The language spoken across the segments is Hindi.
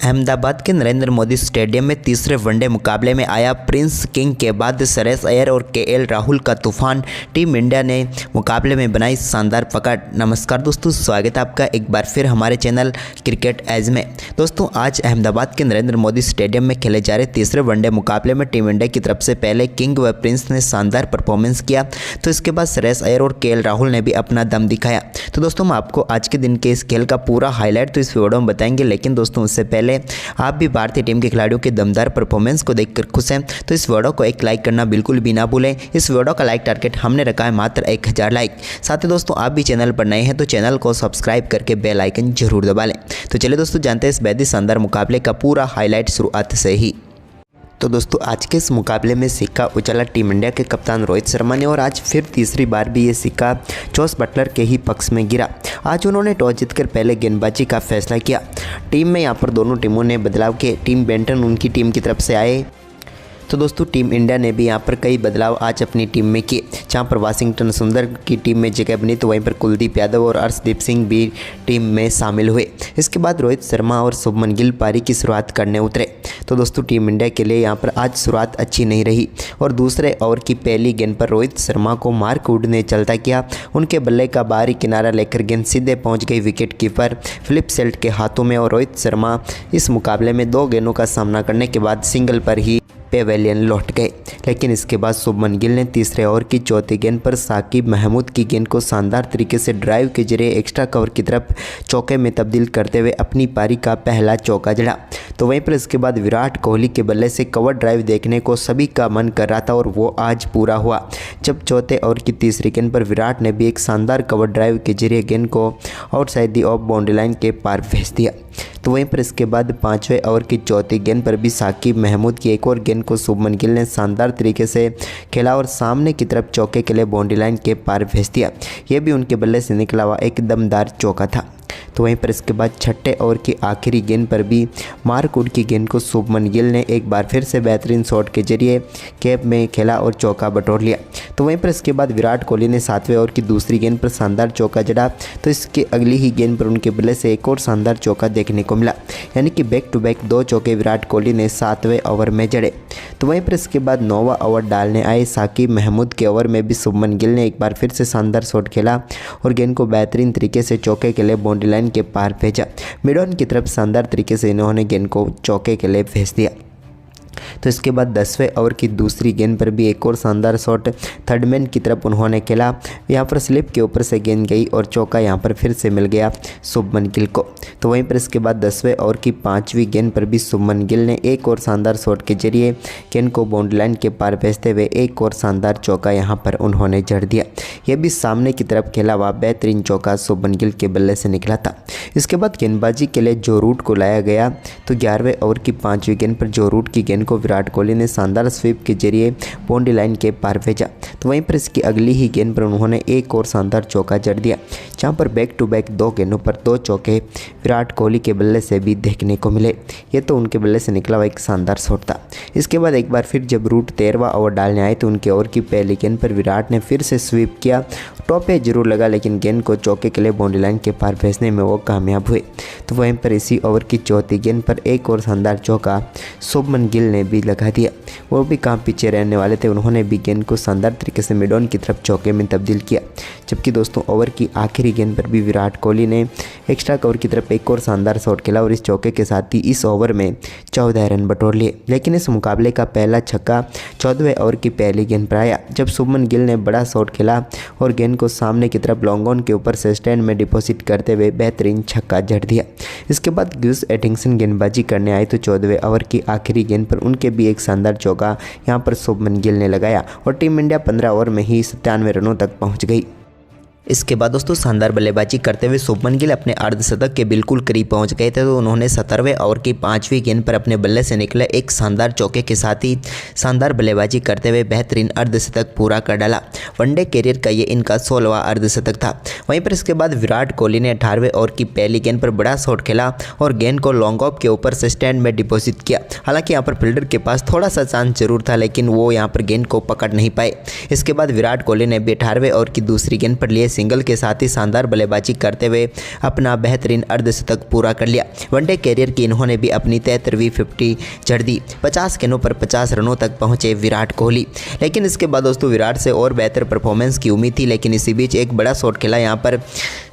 अहमदाबाद के नरेंद्र मोदी स्टेडियम में तीसरे वनडे मुकाबले में आया प्रिंस किंग के बाद श्रेयस अय्यर और केएल राहुल का तूफान। टीम इंडिया ने मुकाबले में बनाई शानदार पकड़। नमस्कार दोस्तों, स्वागत है आपका एक बार फिर हमारे चैनल क्रिकेट एज में। दोस्तों, आज अहमदाबाद के नरेंद्र मोदी स्टेडियम में खेले जा रहे तीसरे वनडे मुकाबले में टीम इंडिया की तरफ से पहले किंग व प्रिंस ने शानदार परफॉर्मेंस किया, तो इसके बाद श्रेयस अय्यर और केएल राहुल ने भी अपना दम दिखाया। तो दोस्तों, हम आपको आज के दिन के इस खेल का पूरा हाईलाइट तो इस वीडियो में बताएंगे, लेकिन दोस्तों उससे पहले आप भी भारतीय टीम के खिलाड़ियों के दमदार परफॉर्मेंस को देखकर खुश हैं तो इस वीडियो को एक लाइक करना बिल्कुल भी ना भूलें। इस वीडियो का लाइक टारगेट हमने रखा है मात्र 1000 लाइक। साथ ही दोस्तों, आप भी चैनल पर नए हैं तो चैनल को सब्सक्राइब करके बेल आइकन जरूर दबा लें। तो चलिए दोस्तों, जानते हैं इस बेहद शानदार मुकाबले का पूरा हाईलाइट शुरुआत से ही। तो दोस्तों, आज के इस मुकाबले में सिक्का उछला टीम इंडिया के कप्तान रोहित शर्मा ने, और आज फिर तीसरी बार भी ये सिक्का जोस बटलर के ही पक्ष में गिरा। आज उन्होंने टॉस जीतकर पहले गेंदबाजी का फैसला किया। टीम में यहाँ पर दोनों टीमों ने बदलाव किए। टिम बेंटन उनकी टीम की तरफ से आए, तो दोस्तों टीम इंडिया ने भी यहाँ पर कई बदलाव आज अपनी टीम में किए। जहाँ पर वाशिंगटन सुंदर की टीम में जगह बनी तो वहीं पर कुलदीप यादव और अर्शदीप सिंह भी टीम में शामिल हुए। इसके बाद रोहित शर्मा और शुभमन गिल पारी की शुरुआत करने उतरे। तो दोस्तों, टीम इंडिया के लिए यहाँ पर आज शुरुआत अच्छी नहीं रही और दूसरे ओवर की पहली गेंद पर रोहित शर्मा को मार्क वुड ने चलता किया। उनके बल्ले का बाहरी किनारा लेकर गेंद सीधे पहुँच गई विकेट कीपर फिलिप सेल्ट के हाथों में, और रोहित शर्मा इस मुकाबले में 2 गेंदों का सामना करने के बाद सिंगल पर ही पेवेलियन लौट गए। लेकिन इसके बाद शुभमन गिल ने तीसरे ओवर की चौथी गेंद पर साकिब महमूद की गेंद को शानदार तरीके से ड्राइव के जरिए एक्स्ट्रा कवर की तरफ चौके में तब्दील करते हुए अपनी पारी का पहला चौका जड़ा। तो वहीं पर इसके बाद विराट कोहली के बल्ले से कवर ड्राइव देखने को सभी का मन कर रहा था और वो आज पूरा हुआ, जब चौथे ओवर की तीसरी गेंद पर विराट ने भी एक शानदार कवर ड्राइव के जरिए गेंद को outside the of boundary line के पार भेज दिया। तो वहीं पर इसके बाद 5वें ओवर की चौथी गेंद पर भी साकिब महमूद की एक और गेंद को शुभमन गिल ने शानदार तरीके से खेला और सामने की तरफ चौके के लिए बाउंड्री लाइन के पार भेज दिया। यह भी उनके बल्ले से निकला हुआ एक दमदार चौका था। तो वहीं पर इसके बाद 6ठे ओवर की आखिरी गेंद पर भी मार्क वुड की गेंद को शुभमन गिल ने एक बार फिर से बेहतरीन शॉट के जरिए कैप में खेला और चौका बटोर लिया। तो वहीं पर इसके बाद विराट कोहली ने 7वें ओवर की दूसरी गेंद पर शानदार चौका जड़ा, तो इसके अगली ही गेंद पर उनके बल्ले से एक और शानदार चौका देखने को मिला, यानी कि बैक टू बैक 2 चौके विराट कोहली ने 7वें ओवर में जड़े। तो वहीं पर इसके बाद 9वां ओवर डालने आए साकिब महमूद के ओवर में भी शुभमन गिल ने एक बार फिर से शानदार शॉट खेला और गेंद को बेहतरीन तरीके से चौके के लिए बाउंड्री लाइन के पार भेजा। मिड ऑन की तरफ शानदार तरीके से इन्होंने गेंद को चौके के लिए भेज दिया। तो इसके बाद 10वें ओवर की दूसरी गेंद पर भी एक और शानदार शॉट थर्ड मैन की तरफ उन्होंने खेला। यहाँ पर स्लिप के ऊपर से गेंद गई और चौका यहाँ पर फिर से मिल गया शुभमन गिल को। तो वहीं पर इसके बाद 10वें ओवर की 5वीं गेंद पर भी शुभमन गिल ने एक और शानदार शॉट के जरिए गेंद को बाउंड्री लाइन के पार भेजते हुए एक और शानदार चौका यहाँ पर उन्होंने जड़ दिया। यह भी सामने की तरफ खेला हुआ बेहतरीन चौका शुभमन गिल के बल्ले से निकला था। इसके बाद गेंदबाजी के लिए जो रूट को लाया गया, तो 11वें ओवर की 5वीं गेंद पर जो रूट की गेंद को विराट कोहली ने शानदार स्वीप के जरिए बाउंड्री लाइन के पार भेजा। तो वहीं पर इसकी अगली ही गेंद पर उन्होंने एक और शानदार चौका जड़ दिया, जहां पर बैक टू बैक 2 गेंदों पर 2 चौके विराट कोहली के बल्ले से भी देखने को मिले। ये तो उनके बल्ले से निकला हुआ एक शानदार शॉट था। इसके बाद एक बार फिर जब रूट 13वां ओवर डालने आए तो उनके ओवर की पहली गेंद पर विराट ने फिर से स्वीप किया। टॉप पे जरूर लगा, लेकिन गेंद को चौके के लिए बाउंड्री लाइन के पार भेजने में वो कामयाब हुए। तो वहीं पर इसी ओवर की चौथी गेंद पर एक और शानदार चौका शुभमन गिल ने भी लगा दिया। वो भी कहाँ पीछे रहने वाले थे, उन्होंने भी गेंद को शानदार तरीके से मिड ऑन की तरफ चौके में तब्दील किया। जबकि दोस्तों, ओवर की आखिरी गेंद पर भी विराट कोहली ने एक्स्ट्रा कवर की तरफ एक और शानदार शॉट खेला और इस चौके के साथ ही इस ओवर में 14 रन बटोर लिए। लेकिन इस मुकाबले का पहला छक्का 14वें ओवर की पहली गेंद पर आया, जब शुभमन गिल ने बड़ा शॉट खेला और गेंद को सामने की तरफ लॉन्ग ऑन के ऊपर से स्टैंड में डिपॉजिट करते हुए बेहतरीन छक्का जड़ दिया। इसके बाद गिब्स एटिंगसन गेंदबाजी करने आए तो 14वें ओवर की आखिरी गेंद पर उनके भी एक शानदार चौका यहां पर शुभमन गिल ने लगाया और टीम इंडिया 15 ओवर में ही 97 रनों तक पहुंच गई। इसके बाद दोस्तों, शानदार बल्लेबाजी करते हुए शुभमन गिल अपने अर्धशतक के बिल्कुल करीब पहुंच गए थे, तो उन्होंने 17वें ओवर की 5वीं गेंद पर अपने बल्ले से निकले एक शानदार चौके के साथ ही शानदार बल्लेबाजी करते हुए बेहतरीन अर्धशतक पूरा कर डाला। वनडे कैरियर का ये इनका 16वां अर्धशतक था। वहीं पर इसके बाद विराट कोहली ने 18वें ओवर की पहली गेंद पर बड़ा शॉट खेला और गेंद को लॉन्ग ऑफ के ऊपर से स्टैंड में डिपॉजिट किया। हालांकि यहाँ पर फील्डर के पास थोड़ा सा चांस जरूर था, लेकिन वो यहाँ पर गेंद को पकड़ नहीं पाए। इसके बाद विराट कोहली ने भी 18वें ओवर की दूसरी गेंद पर लिए सिंगल के साथ ही शानदार बल्लेबाजी करते हुए अपना बेहतरीन अर्धशतक पूरा कर लिया। वनडे कैरियर की इन्होंने भी अपनी 73वीं 50 जड़ दी। 50 गेंदों पर 50 रनों तक पहुंचे विराट कोहली। लेकिन इसके बाद दोस्तों विराट से और बेहतर परफॉर्मेंस की उम्मीद थी, लेकिन इसी बीच एक बड़ा शॉट खेला यहाँ पर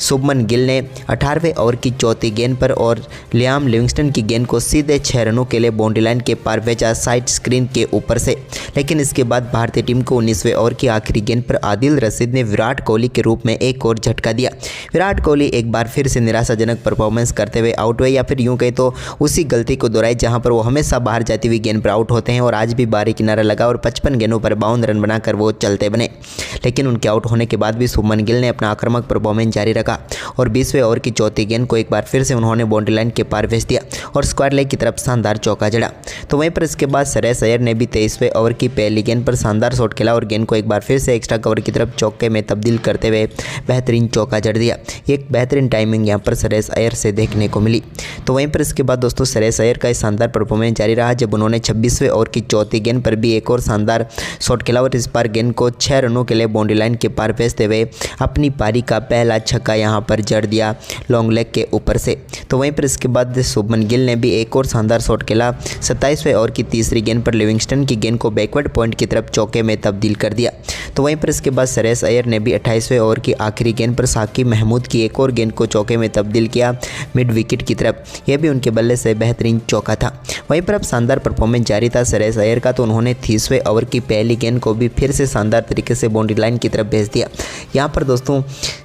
शुभमन गिल ने 18वें ओवर की चौथी गेंद पर और लियाम लिविंगस्टन की गेंद को सीधे 6 रनों के लिए बाउंड्री लाइन के पार भेजा साइड स्क्रीन के ऊपर से। लेकिन इसके बाद भारतीय टीम को 19वें ओवर की आखिरी गेंद पर आदिल रशीद ने विराट कोहली के रूप में एक और झटका दिया। विराट कोहली एक बार फिर से निराशाजनक परफॉर्मेंस करते हुए आउट हुए, या फिर यूं कहें तो उसी गलती को दोहराई जहां पर वो हमेशा बाहर जाती हुई गेंद पर आउट होते हैं और आज भी बारी किनारा लगा और 55 गेंदों पर 52 रन बनाकर वो चलते बने। लेकिन उनके आउट होने के बाद भी शुभमन गिल ने अपना आक्रामक परफॉर्मेंस जारी रखा और 20वें ओवर की चौथी गेंद को एक बार फिर से उन्होंने बाउंड्री लाइन के पार भेज दिया और स्क्वायर लेग की तरफ शानदार चौका जड़ा। तो वहीं पर इसके बाद श्रेयस अय्यर ने भी 23वें ओवर की पहली गेंद पर शानदार शॉट खेला और गेंद को एक बार फिर से एक्स्ट्रा कवर की तरफ चौके में तब्दील करते हुए बेहतरीन चौका जड़ दिया। एक बेहतरीन टाइमिंग यहाँ पर श्रेयस अय्यर से देखने को मिली। तो वहीं पर इसके बाद दोस्तों श्रेयस अय्यर का शानदार परफॉर्मेंस जारी रहा जब उन्होंने 26वें ओवर की चौथी गेंद पर भी एक और शानदार शॉट खेला और इस बार गेंद को 6 रनों के लिए बाउंड्री लाइन के पार भेजते हुए अपनी पारी का पहला छक्का यहाँ पर जड़ दिया लॉन्ग लेग के ऊपर से। तो वहीं पर इसके बाद शुभमन गिल ने भी एक और शानदार शॉट खेला। 27वें ओवर की तीसरी गेंद पर लिविंगस्टन की गेंद को बैकवर्ड पॉइंट की तरफ चौके में तब्दील कर दिया। तो वहीं पर इसके बाद श्रेयस अय्यर ने भी 28वें ओवर की आखिरी गेंद पर साकिब महमूद की एक और गेंद को चौके में तब्दील किया मिड विकेट की तरफ। यह भी उनके बल्ले से बेहतरीन चौका था। वहीं पर अब शानदार परफॉर्मेंस जारी था श्रेयस अय्यर का, तो उन्होंने 30वें ओवर की पहली गेंद को भी फिर से शानदार तरीके से बाउंड्री लाइन की तरफ भेज दिया। यहाँ पर दोस्तों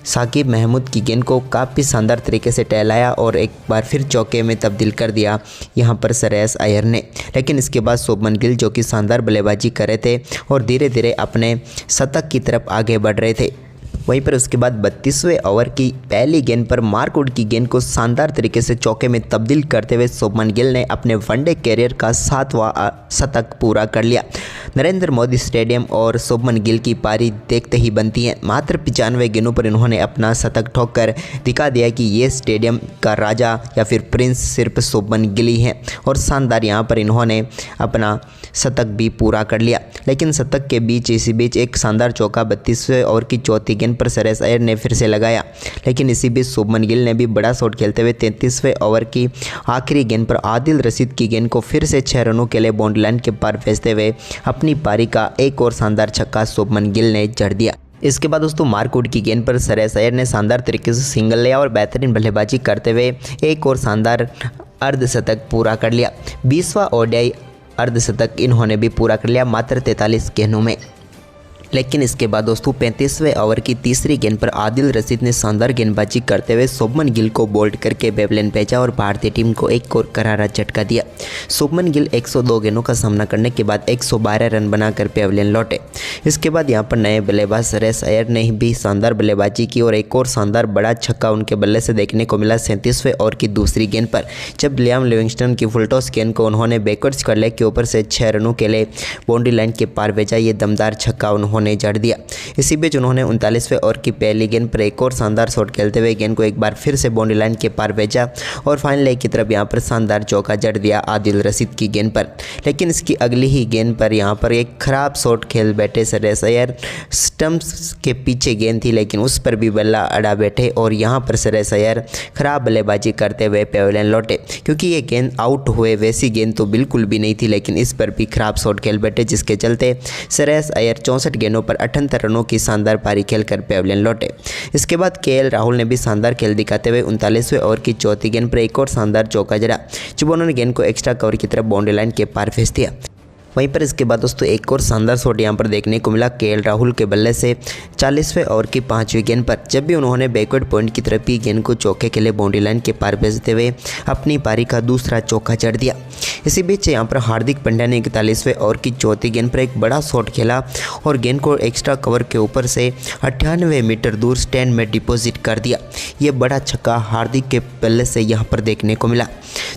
साकिब महमूद की गेंद को काफ़ी शानदार तरीके से टहलाया और एक बार फिर चौके में तब्दील कर दिया यहाँ पर श्रेयस अय्यर ने। लेकिन इसके बाद शुभमन गिल जो कि शानदार बल्लेबाजी कर रहे थे और धीरे धीरे अपने शतक की तरफ आगे बढ़ रहे थे। वहीं पर उसके बाद 32वें ओवर की पहली गेंद पर मार्क वुड की गेंद को शानदार तरीके से चौके में तब्दील करते हुए शुभमन गिल ने अपने वनडे कैरियर का 7वां शतक पूरा कर लिया। नरेंद्र मोदी स्टेडियम और शुभमन गिल की पारी देखते ही बनती है। मात्र 95 गेंदों पर इन्होंने अपना शतक ठोक कर दिखा दिया कि ये स्टेडियम का राजा या फिर प्रिंस सिर्फ शुभमन गिल ही है और शानदार यहाँ पर इन्होंने अपना शतक भी पूरा कर लिया। लेकिन शतक के बीच इसी बीच एक शानदार चौका 32वें ओवर की चौथी गेंद पर श्रेयस अय्यर ने फिर से लगाया। लेकिन इसी बीच शुभमन गिल ने भी बड़ा शॉट खेलते हुए 33वें ओवर की आखिरी गेंद पर आदिल रशीद की गेंद को फिर से 6 रनों के लिए बाउंड्री लाइन के पार भेजते हुए अपनी पारी का एक और शानदार छक्का शुभमन गिल ने जड़ दिया। इसके बाद दोस्तों मार्क वुड की गेंद पर श्रेयस अय्यर ने शानदार तरीके से सिंगल लिया और बेहतरीन बल्लेबाजी करते हुए एक और शानदार अर्धशतक पूरा कर लिया। 20वां ओडीआई अर्धशतक इन्होंने भी पूरा कर लिया मात्र 43 गेंदों में। लेकिन इसके बाद दोस्तों 35वें ओवर की तीसरी गेंद पर आदिल रशीद ने शानदार गेंदबाजी करते हुए शुभमन गिल को बोल्ड करके पेविलियन भेजा और भारतीय टीम को एक और करारा झटका दिया। शुभमन गिल 102 गेंदों का सामना करने के बाद 112 रन बनाकर पेविलियन लौटे। इसके बाद यहां पर नए बल्लेबाज श्रेयस अय्यर ने भी शानदार बल्लेबाजी की और एक और शानदार बड़ा छक्का उनके बल्ले से देखने को मिला 37वें ओवर की दूसरी गेंद पर, जब लियाम लिविंगस्टन की फुल टॉस गेंद को उन्होंने बैकवर्ड स्क्वायर लेग के ऊपर से 6 रनों के लिए बाउंड्री लाइन के पार भेजा। ये दमदार छक्का उन्होंने जड़ दिया। इसी बीच उन्होंने 39वें ओवर की पहली गेंद पर एक और शानदार शॉट खेलते हुए गेंद को एक बार फिर से बाउंड्री लाइन के पार भेजा और फाइनल लेग की तरफ यहां पर शानदार चौका जड़ दिया आदिल रशीद की गेंद पर। लेकिन इसकी अगली ही गेंद पर यहां पर एक खराब शॉट खेल बैठे श्रेयस अय्यर। स्टंप्स के पीछे गेंद थी लेकिन उस पर भी बल्ला अड़ा बैठे और यहां पर श्रेयस अय्यर खराब बल्लेबाजी करते हुए पेविलियन लौटे, क्योंकि ये गेंद आउट हुए वैसी गेंद तो बिल्कुल भी नहीं थी, लेकिन इस पर भी खराब शॉट खेल बैठे, जिसके चलते श्रेयस अय्यर 64 गेंदों पर 78 रनों की शानदार पारी खेलकर पेविलियन लौटे। इसके बाद केएल राहुल ने भी शानदार खेल दिखाते हुए 39वें ओवर की चौथी गेंद पर एक और शानदार चौका जड़ा, जब उन्होंने गेंद को एक्स्ट्रा कवर की तरफ बाउंड्री लाइन के पार भेज दिया। वहीं पर इसके बाद दोस्तों एक और शानदार शॉट यहां पर देखने को मिला केएल राहुल के बल्ले से 40वें ओवर की 5वीं गेंद पर, जब भी उन्होंने बैकवर्ड पॉइंट की तरफ ही गेंद को चौके के लिए बाउंड्री लाइन के पार भेजते हुए अपनी पारी का दूसरा चौका जड़ दिया। इसी बीच यहां पर हार्दिक पांड्या ने 41वें ओवर की चौथी गेंद पर एक बड़ा शॉट खेला और गेंद को एक्स्ट्रा कवर के ऊपर से 98 मीटर दूर स्टैंड में डिपॉजिट कर दिया। ये बड़ा छक्का हार्दिक के बल्ले से यहाँ पर देखने को मिला।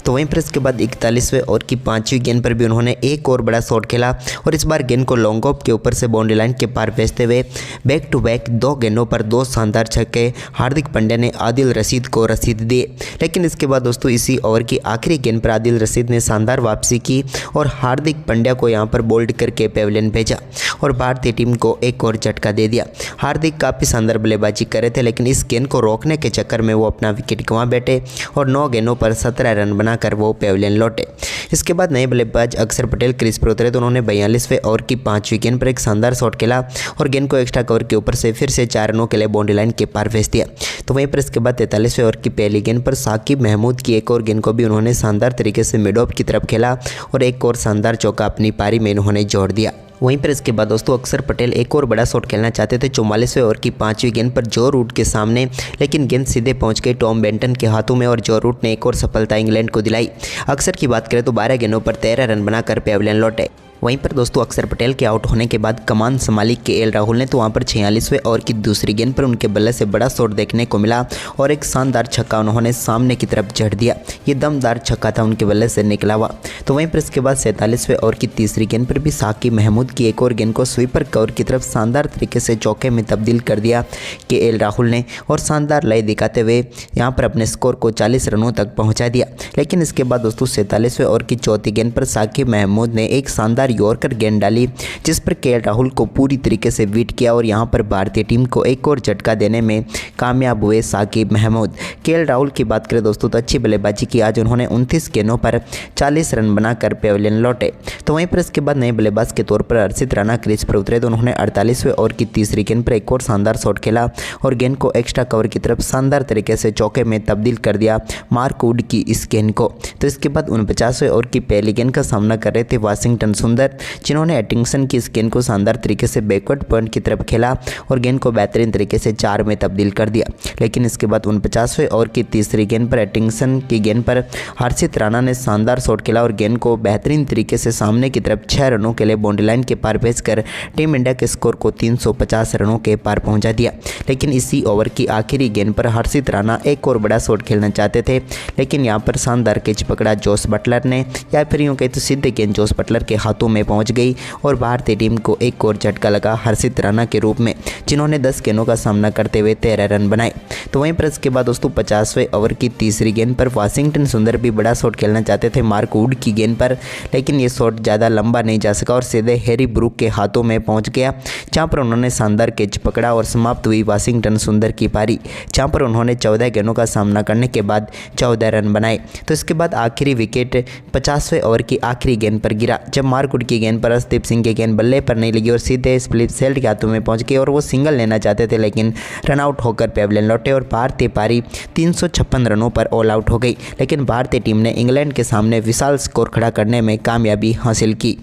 तो वहीं पर इसके बाद 41वें ओवर की 5वीं गेंद पर भी उन्होंने एक और बड़ा शॉट खेला और इस बार गेंद को लॉन्ग ऑफ के ऊपर से बाउंड्री लाइन के पार भेजते हुए बैक टू बैक 2 गेंदों पर 2 शानदार छक्के हार्दिक पांड्या ने आदिल रशीद को रसीद दिए। लेकिन इसके बाद दोस्तों इसी ओवर की आखिरी गेंद पर आदिल रशीद ने शानदार शानदार वापसी की और हार्दिक पांड्या को यहां पर बोल्ड करके पेविलियन भेजा और भारतीय टीम को एक और झटका दे दिया। हार्दिक काफ़ी शानदार बल्लेबाजी कर रहे थे, लेकिन इस गेंद को रोकने के चक्कर में वो अपना विकेट गंवा बैठे और 9 गेंदों पर 17 रन बनाकर वो पेविलियन लौटे। इसके बाद नए बल्लेबाज अक्षर पटेल क्रीज पर उतरे तो उन्होंने 42वें ओवर की 5वीं गेंद पर एक शानदार शॉट खेला और गेंद को एक्स्ट्रा कवर के ऊपर से फिर से 4 रनों के लिए बाउंड्री लाइन के पार भेज दिया। तो वहीं पर इसके बाद 43वें ओवर की पहली गेंद पर साकिब महमूद की एक और गेंद को भी उन्होंने शानदार तरीके से मिड ऑफ की तरफ खेला और एक और शानदार चौका अपनी पारी में उन्होंने जोड़ दिया। वहीं पर इसके बाद दोस्तों अक्षर पटेल एक और बड़ा शॉट खेलना चाहते थे 44वें ओवर की 5वीं गेंद पर जो रूट के सामने, लेकिन गेंद सीधे पहुंच गई टॉम बेंटन के हाथों में और जो रूट ने एक और सफलता इंग्लैंड को दिलाई। अक्षर की बात करें तो 12 गेंदों पर 13 रन बनाकर पेविलियन लौटे। वहीं पर दोस्तों अक्षर पटेल के आउट होने के बाद कमान संभाली केएल राहुल ने तो वहां पर 46वें ओवर की दूसरी गेंद पर उनके बल्ले से बड़ा शॉट देखने को मिला और एक शानदार छक्का उन्होंने सामने की तरफ जड़ दिया। ये दमदार छक्का था उनके बल्ले से निकला हुआ। तो वहीं पर इसके बाद 47वें ओवर की तीसरी गेंद पर भी साकिब महमूद की एक और गेंद को स्वीपर कवर की तरफ शानदार तरीके से चौके में तब्दील कर दिया केएल राहुल ने और शानदार लय दिखाते हुए यहाँ पर अपने स्कोर को 40 रनों तक पहुँचा दिया। लेकिन इसके बाद दोस्तों 47वें ओवर की चौथी गेंद पर साकिब महमूद ने एक शानदार यॉर्कर गेंद डाली जिस पर केएल राहुल को पूरी तरीके से बीट किया और यहां पर भारतीय टीम को एक और झटका देने में कामयाब हुए साकिब महमूद। केएल राहुल की बात करें दोस्तों तो अच्छी बल्लेबाजी की। आज उन्होंने 29 गेंदों पर 40 रन बनाकर पेविलियन लौटे। तो वहीं पर इसके बाद नए बल्लेबाज के तौर पर हर्षित राणा क्रीज पर उतरे तो उन्होंने 48वें ओवर की तीसरी गेंद पर एक और शानदार शॉट खेला और गेंद को एक्स्ट्रा कवर की तरफ शानदार तरीके से चौके में तब्दील कर दिया मार्क वुड की इस गेंद को। तो इसके बाद 49वें ओवर की पहली गेंद का सामना कर रहे थे वाशिंगटन सुंदर, जिन्होंने एटिंगसन की इस गेंद को शानदार तरीके से बैकवर्ड पॉइंट की तरफ खेला और गेंद को बेहतरीन तरीके से 4 में तब्दील कर दिया। लेकिन इसके बाद 49वें ओवर की तीसरी गेंद पर एटिंगसन की गेंद पर हर्षित राणा ने शानदार शॉट खेला और गेंद को बेहतरीन तरीके से सामने की तरफ 6 रनों के लिए बाउंड्री लाइन के पार भेजकर टीम इंडिया के स्कोर को 350 रनों के पार पहुंचा दिया। लेकिन इसी ओवर की आखिरी गेंद पर हर्षित राणा एक और बड़ा शॉट खेलना चाहते थे, लेकिन यहाँ पर शानदार कैच पकड़ा जोस बटलर ने, या फिर यूँ कहे तो सीधे गेंद जोस बटलर के हाथों में पहुँच गई और भारतीय टीम को एक और झटका लगा हर्षित राणा के रूप में, जिन्होंने 10 गेंदों का सामना करते हुए 13 रन बनाए। तो वहीं पर इसके बाद दोस्तों 50वें ओवर की तीसरी गेंद पर वाशिंगटन सुंदर भी बड़ा शॉट खेलना चाहते थे मार्क वुड की गेंद पर, लेकिन ये शॉट ज़्यादा लंबा नहीं जा सका और सीधे हैरी ब्रूक के हाथों में पहुंच गया, जहां पर उन्होंने शानदार कैच पकड़ा और समाप्त हुई वाशिंगटन सुंदर की पारी, जहां पर उन्होंने 14 गेंदों का सामना करने के बाद 14 रन बनाए। तो इसके बाद आखिरी विकेट 50वें ओवर की आखिरी गेंद पर गिरा, जब मार्क वुड की गेंद पर अर्शदीप सिंह की गेंद बल्ले पर नहीं लगी और सीधे स्प्लिट सेल्ट के हाथों में पहुंच गई और वो सिंगल लेना चाहते थे, लेकिन रन आउट होकर पेविलियन लौटे और भारतीय पारी 356 रनों पर ऑल आउट हो गई। लेकिन भारतीय टीम ने इंग्लैंड के सामने विशाल स्कोर खड़ा करने में कामयाबी हासिल की।